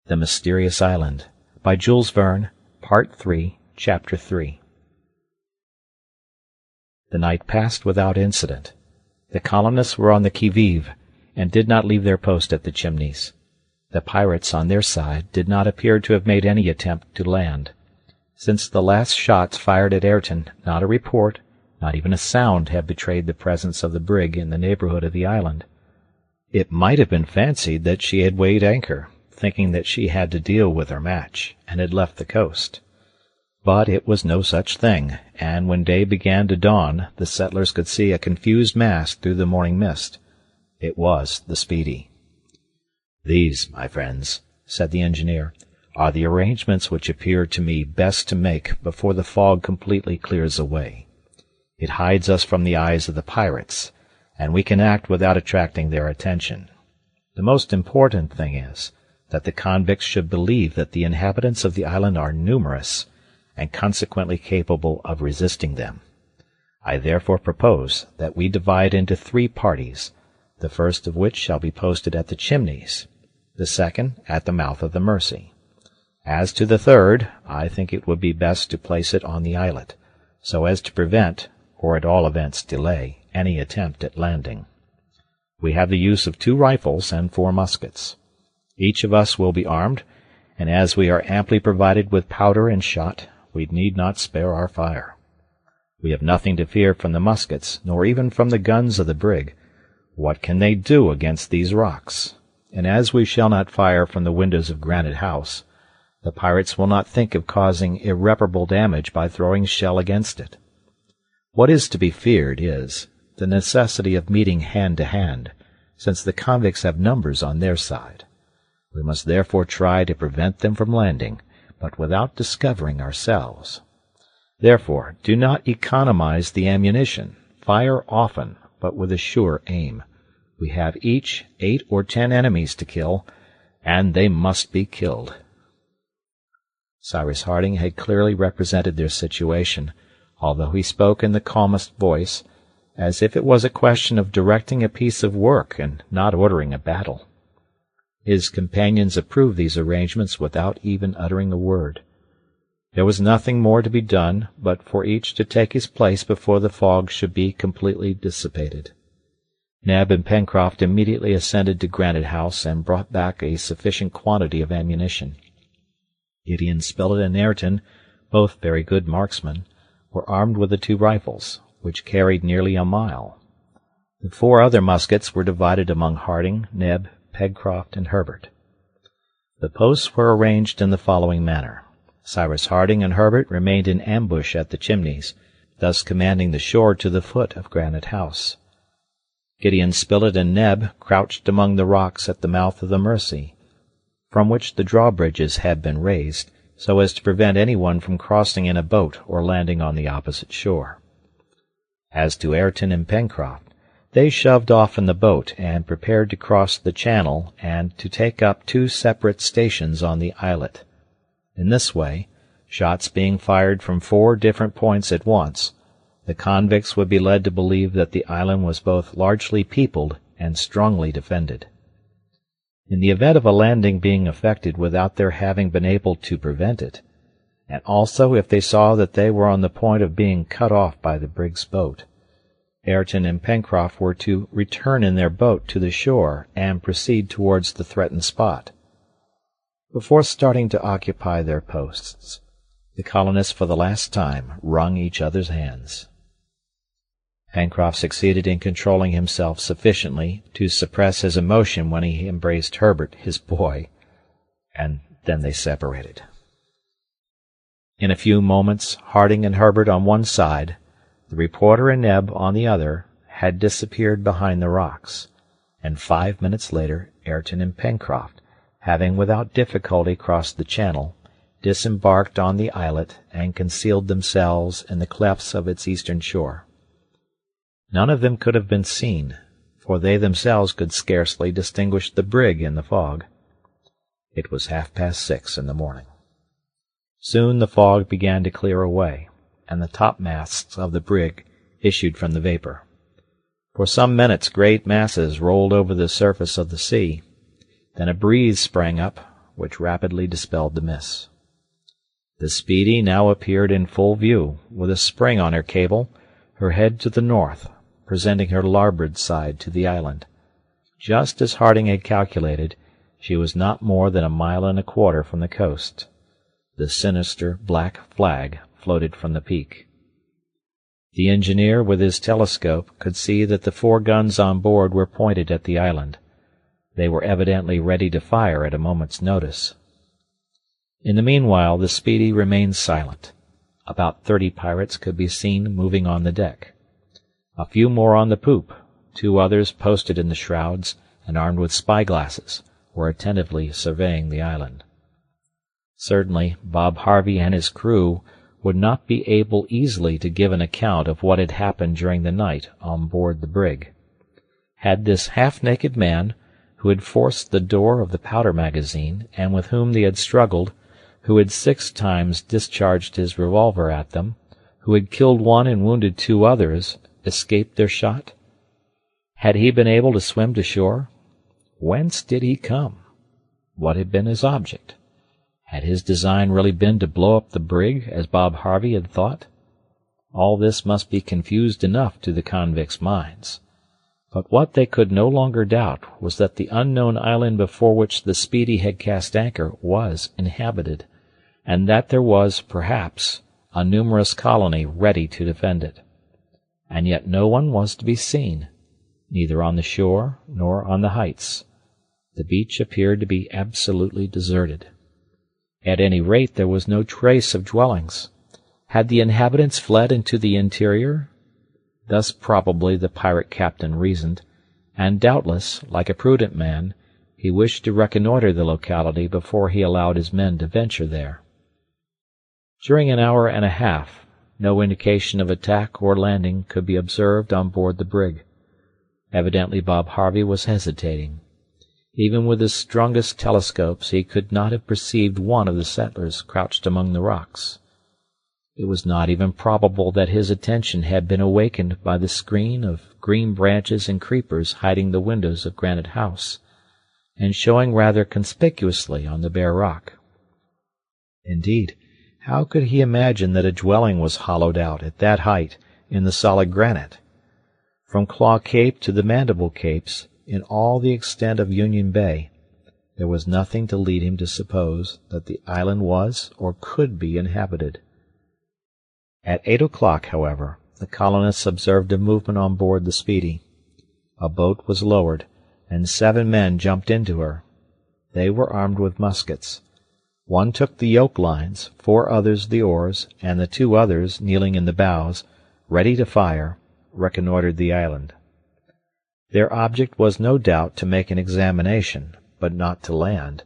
The Mysterious Island, by Jules Verne, Part 3, Chapter 3. The night passed without incident. The colonists were on the qui-vive, and did not leave their post at the Chimneys. The pirates, on their side, did not appear to have made any attempt to land. Since the last shots fired at Ayrton, not a report, not even a sound, had betrayed the presence of the brig in the neighborhood of the island. It might have been fancied that she had weighed anchor, thinking that she had to deal with her match, and had left the coast. But it was no such thing, and when day began to dawn, the settlers could see a confused mass through the morning mist. It was the Speedy. "These, my friends," said the engineer, "are the arrangements which appear to me best to make before the fog completely clears away. It hides us from the eyes of the pirates, and we can act without attracting their attention. The most important thing is that the convicts should believe that the inhabitants of the island are numerous, and consequently capable of resisting them. I therefore propose that we divide into 3 parties, the first of which shall be posted at the Chimneys, the second at the mouth of the Mersey. As to the third, I think it would be best to place it on the islet, so as to prevent, or at all events delay, any attempt at landing. We have the use of 2 rifles and 4 muskets. Each of us will be armed, and as we are amply provided with powder and shot, we need not spare our fire. We have nothing to fear from the muskets, nor even from the guns of the brig. What can they do against these rocks? And as we shall not fire from the windows of Granite House, the pirates will not think of causing irreparable damage by throwing shell against it. What is to be feared is the necessity of meeting hand to hand, since the convicts have numbers on their side. We must therefore try to prevent them from landing, but without discovering ourselves. Therefore, do not economize the ammunition. Fire often, but with a sure aim. We have each 8 or 10 enemies to kill, and they must be killed." Cyrus Harding had clearly represented their situation, although he spoke in the calmest voice, as if it was a question of directing a piece of work and not ordering a battle. His companions approved these arrangements without even uttering a word. There was nothing more to be done but for each to take his place before the fog should be completely dissipated. Neb and Pencroft immediately ascended to Granite House and brought back a sufficient quantity of ammunition. Gideon Spilett and Ayrton, both very good marksmen, were armed with the 2 rifles, which carried nearly a mile. The 4 other muskets were divided among Harding, Neb, Pencroft, and Herbert. The posts were arranged in the following manner. Cyrus Harding and Herbert remained in ambush at the Chimneys, thus commanding the shore to the foot of Granite House. Gideon Spilett and Neb crouched among the rocks at the mouth of the Mersey, from which the drawbridges had been raised, so as to prevent anyone from crossing in a boat or landing on the opposite shore. As to Ayrton and Pencroft, they shoved off in the boat and prepared to cross the channel and to take up 2 separate stations on the islet. In this way, shots being fired from 4 different points at once, the convicts would be led to believe that the island was both largely peopled and strongly defended. In the event of a landing being effected without their having been able to prevent it, and also if they saw that they were on the point of being cut off by the brig's boat, Ayrton and Pencroft were to return in their boat to the shore and proceed towards the threatened spot. Before starting to occupy their posts, the colonists for the last time wrung each other's hands. Pencroft succeeded in controlling himself sufficiently to suppress his emotion when he embraced Herbert, his boy, and then they separated. In a few moments, Harding and Herbert on one side, the reporter and Neb on the other, had disappeared behind the rocks, and 5 minutes later Ayrton and Pencroft, having without difficulty crossed the channel, disembarked on the islet and concealed themselves in the clefts of its eastern shore. None of them could have been seen, for they themselves could scarcely distinguish the brig in the fog. It was 6:30 in the morning. Soon the fog began to clear away, and the topmasts of the brig issued from the vapor. For some minutes great masses rolled over the surface of the sea. Then a breeze sprang up, which rapidly dispelled the mist. The Speedy now appeared in full view, with a spring on her cable, her head to the north, presenting her larboard side to the island. Just as Harding had calculated, she was not more than 1.25 miles from the coast. The sinister black flag floated from the peak. The engineer, with his telescope, could see that the 4 guns on board were pointed at the island. They were evidently ready to fire at a moment's notice. In the meanwhile, the Speedy remained silent. About 30 pirates could be seen moving on the deck. A few more on the poop, 2 others posted in the shrouds and armed with spy-glasses, were attentively surveying the island. Certainly, Bob Harvey and his crew would not be able easily to give an account of what had happened during the night on board the brig. Had this half-naked man, who had forced the door of the powder magazine, and with whom they had struggled, who had 6 times discharged his revolver at them, who had killed 1 and wounded 2 others, escaped their shot? Had he been able to swim to shore? Whence did he come? What had been his object? Had his design really been to blow up the brig, as Bob Harvey had thought? All this must be confused enough to the convicts' minds. But what they could no longer doubt was that the unknown island before which the Speedy had cast anchor was inhabited, and that there was, perhaps, a numerous colony ready to defend it. And yet no one was to be seen, neither on the shore nor on the heights. The beach appeared to be absolutely deserted. At any rate, there was no trace of dwellings. Had the inhabitants fled into the interior? Thus probably the pirate captain reasoned, and doubtless, like a prudent man, he wished to reconnoitre the locality before he allowed his men to venture there. During an hour and a half, no indication of attack or landing could be observed on board the brig. Evidently Bob Harvey was hesitating. Even with his strongest telescopes he could not have perceived one of the settlers crouched among the rocks. It was not even probable that his attention had been awakened by the screen of green branches and creepers hiding the windows of Granite House, and showing rather conspicuously on the bare rock. Indeed, how could he imagine that a dwelling was hollowed out at that height in the solid granite? From Claw Cape to the Mandible Capes, in all the extent of Union Bay, there was nothing to lead him to suppose that the island was or could be inhabited. At 8 o'clock, however, the colonists observed a movement on board the Speedy. A boat was lowered, and 7 men jumped into her. They were armed with muskets. 1 took the yoke lines, 4 others the oars, and the 2 others, kneeling in the bows, ready to fire, reconnoitred the island. Their object was no doubt to make an examination, but not to land,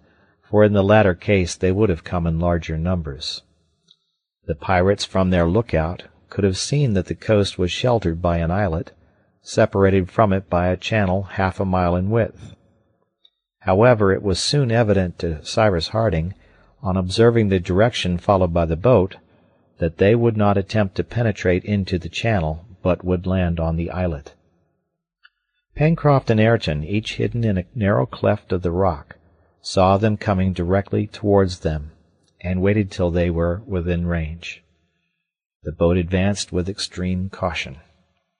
for in the latter case they would have come in larger numbers. The pirates from their lookout could have seen that the coast was sheltered by an islet, separated from it by a channel 1/2 mile in width. However, it was soon evident to Cyrus Harding, on observing the direction followed by the boat, that they would not attempt to penetrate into the channel, but would land on the islet. Pencroft and Ayrton, each hidden in a narrow cleft of the rock, saw them coming directly towards them, and waited till they were within range. The boat advanced with extreme caution.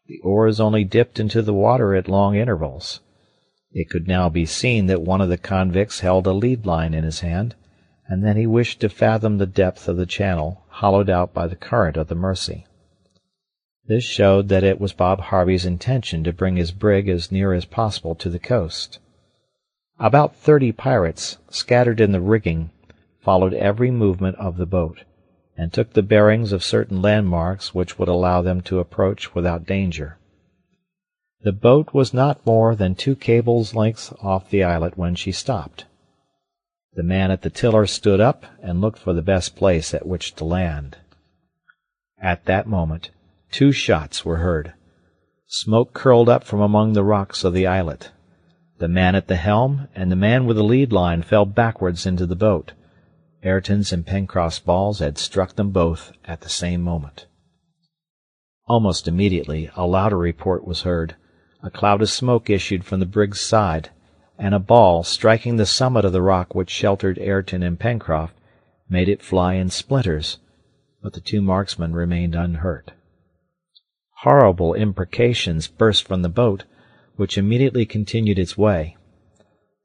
The oars only dipped into the water at long intervals. It could now be seen that one of the convicts held a lead-line in his hand, and that he wished to fathom the depth of the channel hollowed out by the current of the Mercy. This showed that it was Bob Harvey's intention to bring his brig as near as possible to the coast. About 30 pirates, scattered in the rigging, followed every movement of the boat, and took the bearings of certain landmarks which would allow them to approach without danger. The boat was not more than 2 cables' lengths off the islet when she stopped. The man at the tiller stood up and looked for the best place at which to land. At that moment 2 shots were heard. Smoke curled up from among the rocks of the islet. The man at the helm and the man with the lead-line fell backwards into the boat. Ayrton's and Pencroft's balls had struck them both at the same moment. Almost immediately a louder report was heard. A cloud of smoke issued from the brig's side, and a ball, striking the summit of the rock which sheltered Ayrton and Pencroft, made it fly in splinters, but the two marksmen remained unhurt. Horrible imprecations burst from the boat, which immediately continued its way.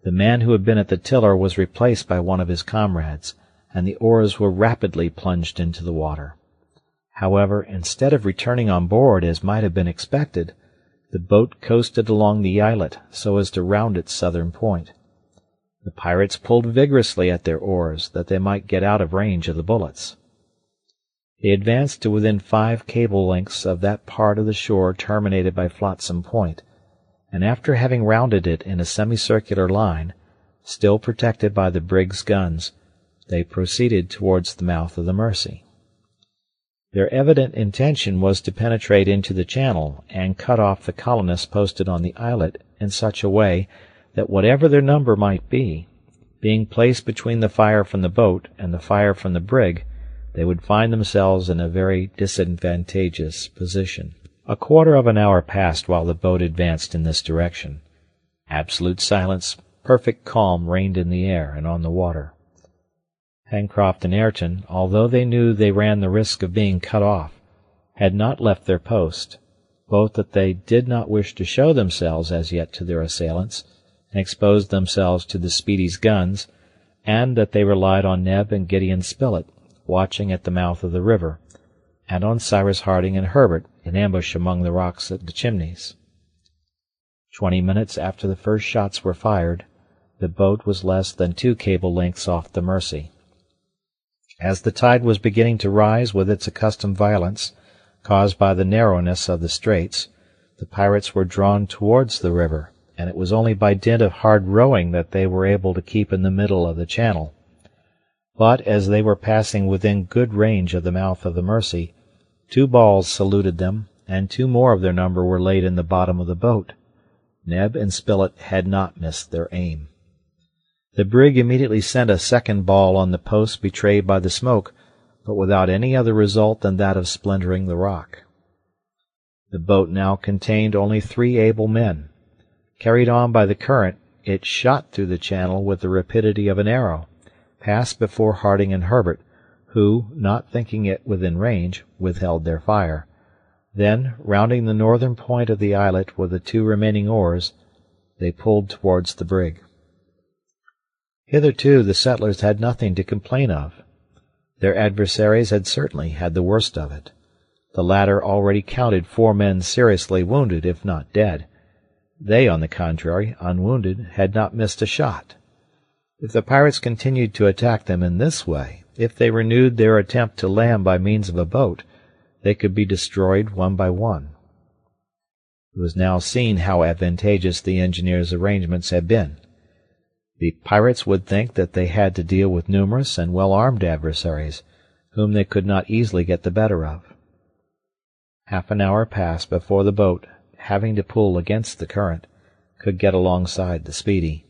The man who had been at the tiller was replaced by one of his comrades, and the oars were rapidly plunged into the water. However, instead of returning on board as might have been expected, the boat coasted along the islet so as to round its southern point. The pirates pulled vigorously at their oars, that they might get out of range of the bullets. They advanced to within 5 cable lengths of that part of the shore terminated by Flotsam Point, and after having rounded it in a semicircular line, still protected by the brig's guns, they proceeded towards the mouth of the Mersey. Their evident intention was to penetrate into the channel and cut off the colonists posted on the islet in such a way that whatever their number might be, being placed between the fire from the boat and the fire from the brig, they would find themselves in a very disadvantageous position. A quarter of an hour passed while the boat advanced in this direction. Absolute silence, perfect calm reigned in the air and on the water. Pencroft and Ayrton, although they knew they ran the risk of being cut off, had not left their post, both that they did not wish to show themselves as yet to their assailants, and expose themselves to the Speedy's guns, and that they relied on Neb and Gideon Spilett, watching at the mouth of the river, and on Cyrus Harding and Herbert in ambush among the rocks at the Chimneys. 20 minutes after the first shots were fired, the boat was less than 2 cable lengths off the Mersey. As the tide was beginning to rise with its accustomed violence, caused by the narrowness of the straits, the pirates were drawn towards the river, and it was only by dint of hard rowing that they were able to keep in the middle of the channel. But as they were passing within good range of the mouth of the Mersey, 2 balls saluted them, and 2 more of their number were laid in the bottom of the boat. Neb and Spilett had not missed their aim. The brig immediately sent a second ball on the post betrayed by the smoke, but without any other result than that of splintering the rock. The boat now contained only 3 able men. Carried on by the current, it shot through the channel with the rapidity of an arrow, passed before Harding and Herbert, who, not thinking it within range, withheld their fire. Then, rounding the northern point of the islet with the 2 remaining oars, they pulled towards the brig. Hitherto the settlers had nothing to complain of. Their adversaries had certainly had the worst of it. The latter already counted 4 men seriously wounded, if not dead. They, on the contrary, unwounded, had not missed a shot. If the pirates continued to attack them in this way, if they renewed their attempt to land by means of a boat, they could be destroyed one by one. It was now seen how advantageous the engineers' arrangements had been. The pirates would think that they had to deal with numerous and well-armed adversaries, whom they could not easily get the better of. Half an hour passed before the boat, having to pull against the current, could get alongside the Speedy.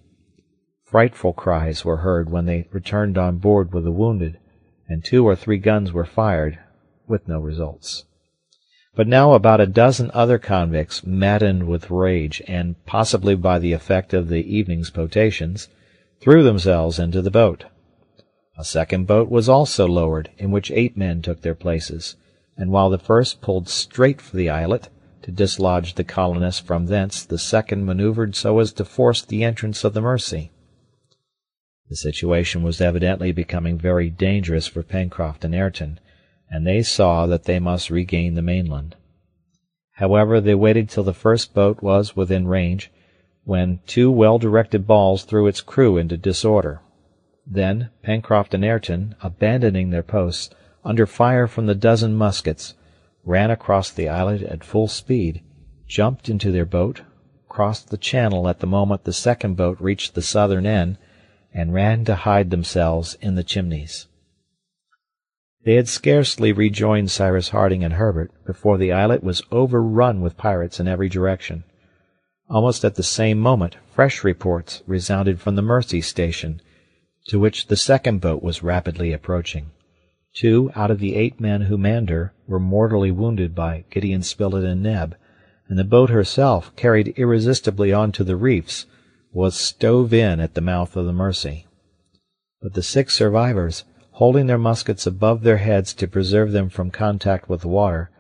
Frightful cries were heard when they returned on board with the wounded, and 2 or 3 guns were fired, with no results. But now about a dozen other convicts, maddened with rage, and possibly by the effect of the evening's potations, threw themselves into the boat. A second boat was also lowered, in which 8 men took their places, and while the first pulled straight for the islet, to dislodge the colonists from thence, the second maneuvered so as to force the entrance of the Mersey. The situation was evidently becoming very dangerous for Pencroft and Ayrton, and they saw that they must regain the mainland. However, they waited till the first boat was within range, when 2 well-directed balls threw its crew into disorder. Then Pencroft and Ayrton, abandoning their posts, under fire from the dozen muskets, ran across the islet at full speed, jumped into their boat, crossed the channel at the moment the second boat reached the southern end, and ran to hide themselves in the Chimneys. They had scarcely rejoined Cyrus Harding and Herbert before the islet was overrun with pirates in every direction. Almost at the same moment fresh reports resounded from the Mersey station, to which the second boat was rapidly approaching. 2 out of the 8 men who manned her were mortally wounded by Gideon Spilett and Neb, and the boat herself carried irresistibly on to the reefs, was stove in at the mouth of the Mersey. But the 6 survivors, holding their muskets above their heads to preserve them from contact with the water,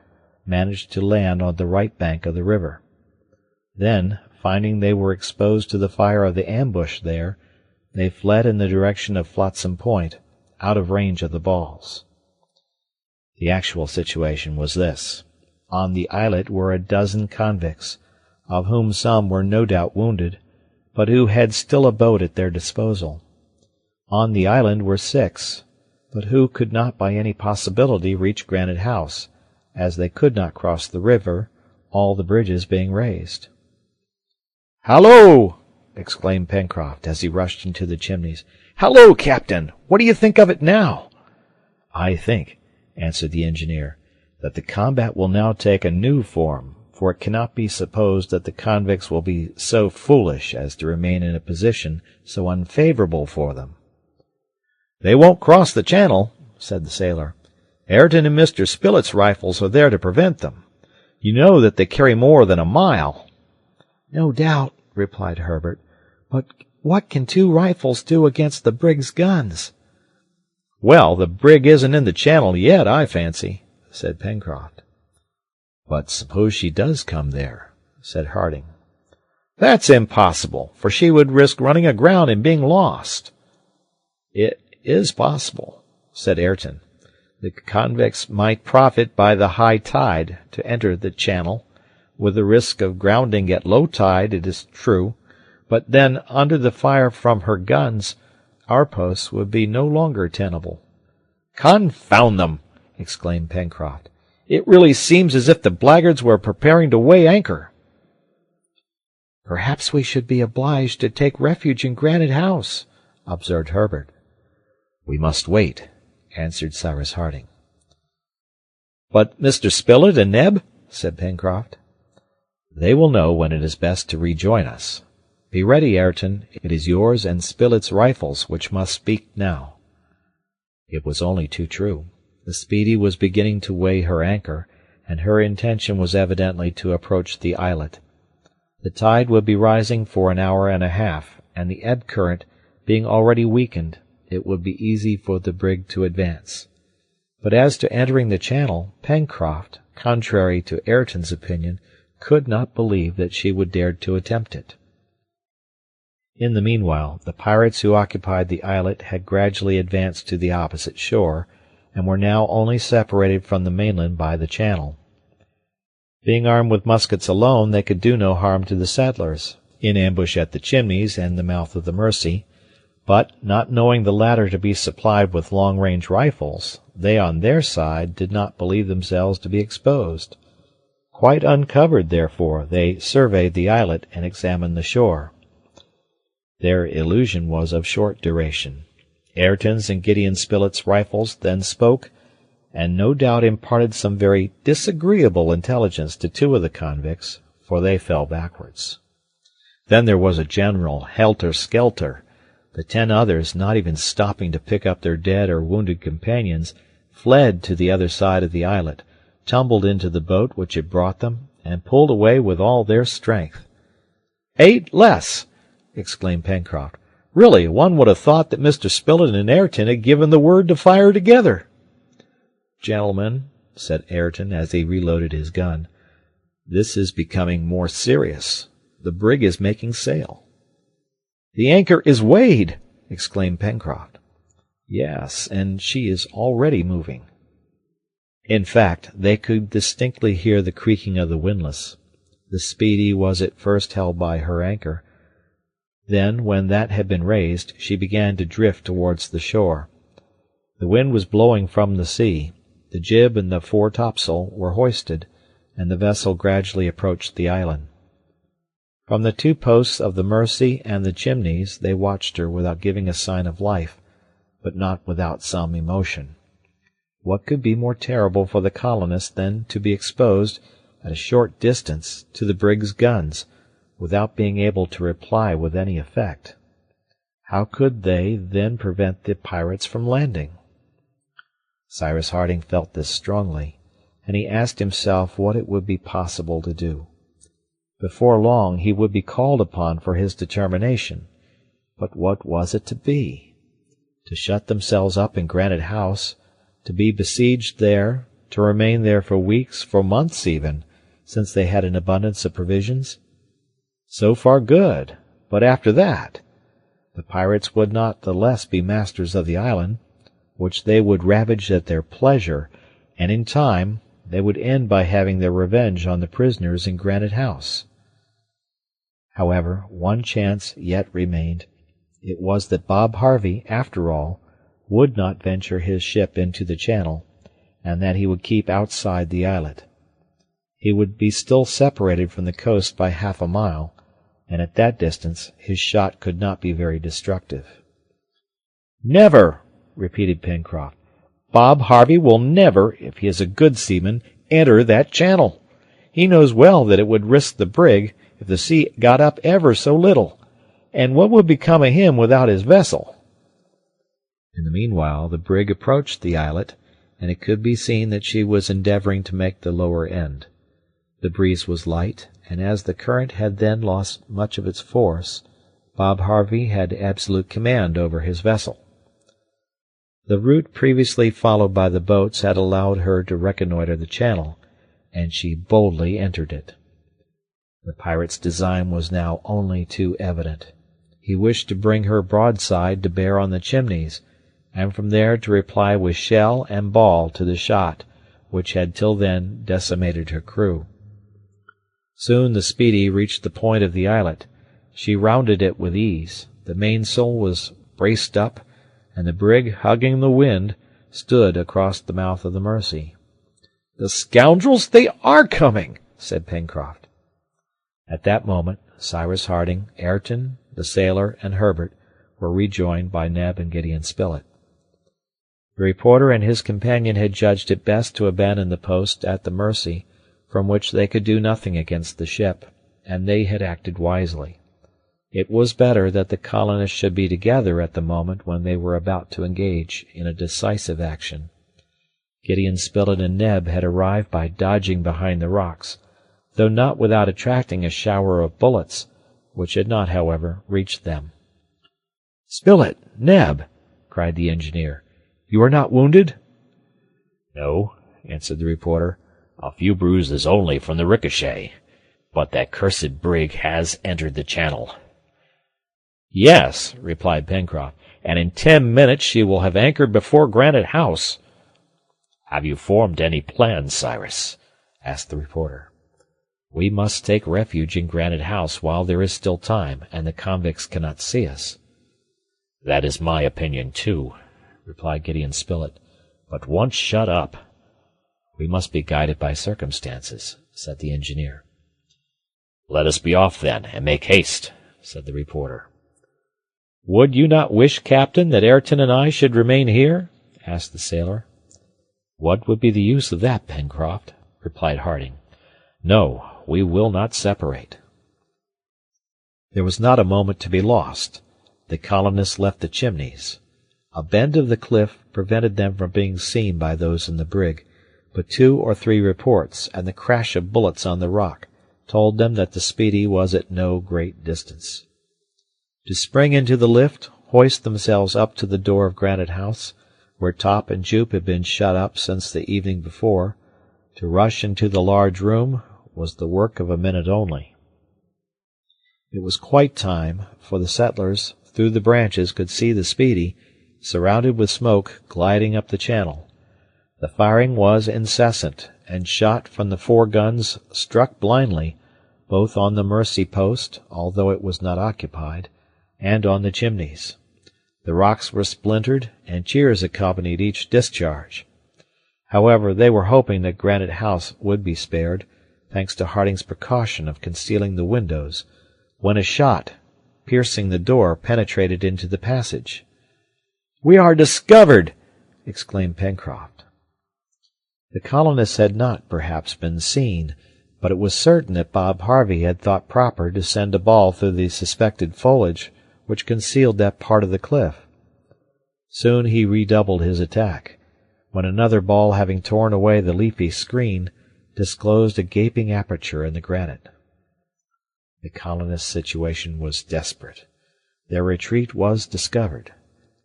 managed to land on the right bank of the river. Then, finding they were exposed to the fire of the ambush there, they fled in the direction of Flotsam Point, out of range of the balls. The actual situation was this. On the islet were a dozen convicts, of whom some were no doubt wounded, but who had still a boat at their disposal. On the island were 6, but who could not by any possibility reach Granite House, as they could not cross the river, all the bridges being raised. "Hallo!" exclaimed Pencroft, as he rushed into the Chimneys. "Hallo, Captain! What do you think of it now?" "I think," answered the engineer, "that the combat will now take a new form, for it cannot be supposed that the convicts will be so foolish as to remain in a position so unfavorable for them." "They won't cross the channel," said the sailor. "Ayrton and Mr. Spilett's rifles are there to prevent them. You know that they carry more than a mile." "No doubt," replied Herbert, "but what can 2 rifles do against the brig's guns?" "Well, the brig isn't in the channel yet, I fancy," said Pencroft. "But suppose she does come there," said Harding. "That's impossible, for she would risk running aground and being lost." "It is possible," said Ayrton. "The convicts might profit by the high tide to enter the channel, with the risk of grounding at low tide, it is true, but then, under the fire from her guns, our posts would be no longer tenable." "Confound them!" exclaimed Pencroft. "It really seems as if the blackguards were preparing to weigh anchor." "Perhaps we should be obliged to take refuge in Granite House," observed Herbert. "We must wait," answered Cyrus Harding. "But Mr. Spilett and Neb?" said Pencroft. "They will know when it is best to rejoin us. Be ready, Ayrton. It is yours and Spilett's rifles which must speak now." It was only too true. The Speedy was beginning to weigh her anchor, and her intention was evidently to approach the islet. The tide would be rising for an hour and a half, and the ebb current being already weakened, it would be easy for the brig to advance. But as to entering the channel, Pencroft, contrary to Ayrton's opinion, could not believe that she would dare to attempt it. In the meanwhile, the pirates who occupied the islet had gradually advanced to the opposite shore, and were now only separated from the mainland by the channel. Being armed with muskets alone, they could do no harm to the settlers, in ambush at the Chimneys and the mouth of the Mersey, but, not knowing the latter to be supplied with long-range rifles, they on their side did not believe themselves to be exposed. Quite uncovered, therefore, they surveyed the islet and examined the shore. Their illusion was of short duration. Ayrton's and Gideon Spilett's rifles then spoke, and no doubt imparted some very disagreeable intelligence to 2 of the convicts, for they fell backwards. Then there was a general helter-skelter. The 10 others, not even stopping to pick up their dead or wounded companions, fled to the other side of the islet, tumbled into the boat which had brought them, and pulled away with all their strength. "8 less!" exclaimed Pencroft. "Really, one would have thought that Mr. Spilett and Ayrton had given the word to fire together." "Gentlemen," said Ayrton as he reloaded his gun, "this is becoming more serious. The brig is making sail." "The anchor is weighed!" exclaimed Pencroft. "Yes, and she is already moving." In fact, they could distinctly hear the creaking of the windlass. The Speedy was at first held by her anchor. Then, when that had been raised, she began to drift towards the shore. The wind was blowing from the sea. The jib and the foretopsail were hoisted, and the vessel gradually approached the island. From the 2 posts of the Mersey and the Chimneys they watched her without giving a sign of life, but not without some emotion. What could be more terrible for the colonists than to be exposed, at a short distance, to the brig's guns, without being able to reply with any effect? How could they then prevent the pirates from landing? Cyrus Harding felt this strongly, and he asked himself what it would be possible to do. Before long he would be called upon for his determination. But what was it to be? To shut themselves up in Granite House, to be besieged there, to remain there for weeks, for months even, since they had an abundance of provisions? So far good, but after that, the pirates would not the less be masters of the island, which they would ravage at their pleasure, and in time they would end by having their revenge on the prisoners in Granite House. However, one chance yet remained. It was that Bob Harvey, after all, would not venture his ship into the channel, and that he would keep outside the islet. He would be still separated from the coast by 1/2 a mile, and at that distance his shot could not be very destructive. "Never!" repeated Pencroft. "Bob Harvey will never, if he is a good seaman, enter that channel. He knows well that it would risk the brig if the sea got up ever so little, and what would become of him without his vessel?" In the meanwhile the brig approached the islet, and it could be seen that she was endeavoring to make the lower end. The breeze was light, and as the current had then lost much of its force, Bob Harvey had absolute command over his vessel. The route previously followed by the boats had allowed her to reconnoitre the channel, and she boldly entered it. The pirate's design was now only too evident. He wished to bring her broadside to bear on the Chimneys, and from there to reply with shell and ball to the shot which had till then decimated her crew. Soon the Speedy reached the point of the islet. She rounded it with ease. The mainsail was braced up, and the brig, hugging the wind, stood across the mouth of the Mersey. "The scoundrels! They are coming!" said Pencroft. At that moment Cyrus Harding, Ayrton, the sailor, and Herbert were rejoined by Neb and Gideon Spilett. The reporter and his companion had judged it best to abandon the post at the Mersey, from which they could do nothing against the ship, and they had acted wisely. It was better that the colonists should be together at the moment when they were about to engage in a decisive action. Gideon Spilett and Neb had arrived by dodging behind the rocks, though not without attracting a shower of bullets, which had not, however, reached them. "Spilett! Neb!" cried the engineer. "You are not wounded?" "No," answered the reporter. "A few bruises only from the ricochet, but that cursed brig has entered the channel." "Yes," replied Pencroft, "and in 10 minutes she will have anchored before Granite House." "Have you formed any plans, Cyrus?" asked the reporter. "We must take refuge in Granite House while there is still time, and the convicts cannot see us." "That is my opinion, too," replied Gideon Spilett. "But once shut up—" "We must be guided by circumstances," said the engineer. "Let us be off, then, and make haste," said the reporter. "Would you not wish, Captain, that Ayrton and I should remain here?" asked the sailor. "What would be the use of that, Pencroft?" replied Harding. "No, we will not separate." There was not a moment to be lost. The colonists left the Chimneys. A bend of the cliff prevented them from being seen by those in the brig, but 2 or 3 reports and the crash of bullets on the rock told them that the Speedy was at no great distance. To spring into the lift, hoist themselves up to the door of Granite House, where Top and Jup had been shut up since the evening before, to rush into the large room, was the work of a minute only. It was quite time, for the settlers, through the branches, could see the Speedy, surrounded with smoke, gliding up the channel. The firing was incessant, and shot from the 4 guns struck blindly, both on the Mersey post, although it was not occupied, and on the Chimneys. The rocks were splintered, and cheers accompanied each discharge. However, they were hoping that Granite House would be spared, thanks to Harding's precaution of concealing the windows, when a shot, piercing the door, penetrated into the passage. "We are discovered!" exclaimed Pencroft. The colonists had not, perhaps, been seen, but it was certain that Bob Harvey had thought proper to send a ball through the suspected foliage which concealed that part of the cliff. Soon he redoubled his attack, when another ball, having torn away the leafy screen, disclosed a gaping aperture in the granite. The colonists' situation was desperate. Their retreat was discovered.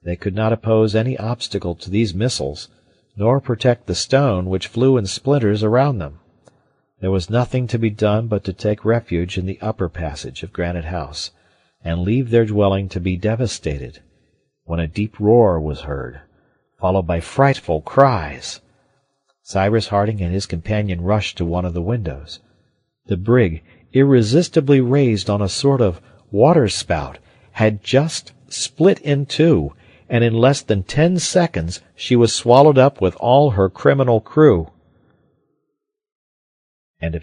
They could not oppose any obstacle to these missiles, nor protect the stone which flew in splinters around them. There was nothing to be done but to take refuge in the upper passage of Granite House, and leave their dwelling to be devastated, when a deep roar was heard, followed by frightful cries. Cyrus Harding and his companion rushed to one of the windows. The brig, irresistibly raised on a sort of water-spout, had just split in two, and in less than 10 seconds she was swallowed up with all her criminal crew. End of